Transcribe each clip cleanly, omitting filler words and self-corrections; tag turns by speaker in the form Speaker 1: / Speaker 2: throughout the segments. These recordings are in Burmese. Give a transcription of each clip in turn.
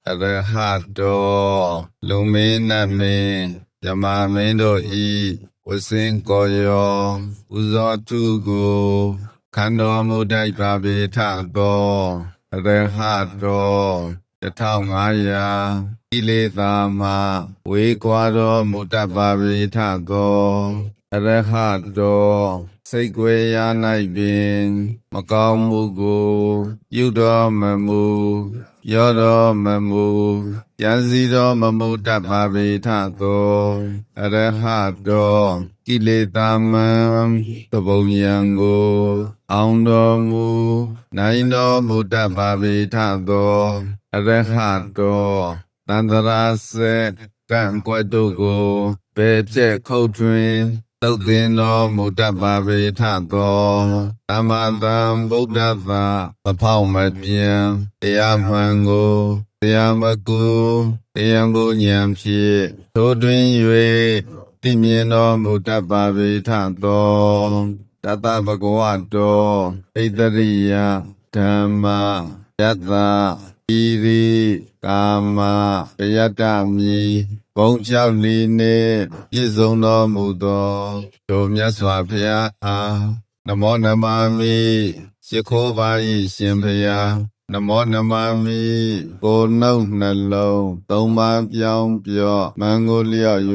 Speaker 1: အရဟတောလူမင်းနတ်မင်းယမမင်းတို့ဤဝစင်ကိုယောဥဇောတုကိုခန္တော်မူတတ်ပါပေထသောအရဟတော1500ကိလေသာမှဝေကွာတော်မူတတ်ပါပေထသောအရဟတောစိတ်ွယ်ရာ၌ပင်မကောင်းမှုကိုပြုတော်မမူပြောတော်မမူကြံစည်တော်မမူတတ်ပါပေထသောအရဟတောကိလေသာမံသဘုံယံကိုအောင်တော်မူနိုင်တော်မူတတ်ပါပေထသောအရဟတောသန္တရာစေကံကွက်တို့ကိုဘယ်ပြည့်ခုတ်တွင်သုတ်သင်တော်မူတတ်ပါပေထသောသမ္မာသမ္ဗုဒ္ဓသာမဖောက်မပြန်တရားမှန်ကိုတရားမကူတရားကိုဉာဏ်ဖြင့်ထိုတွင်၍သိမြင်တော်မူတတ်ပါပေထသောတတဗကဝတောဣတရိယဓမ္မယတ္တဣရိကာမပယတ္တမိဘုံကြောင့်ဤနှင့်ပြည့်စုံတော်မူသောထိုမြတ်စွာဘုရားအားနမောနမမိရှိခိုးပါ၏ရှင်ဘုရားနမောနမမိကိုယ်နှုတ်နှလုံးသုံးပါးပြောင်းပြော့မန်ကိုလျော့၍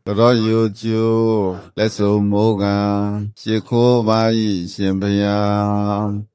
Speaker 1: ကြောယူကျိုးလက်စုံမိုးကရှိခိုးပါ၏ရှင်ဘုရား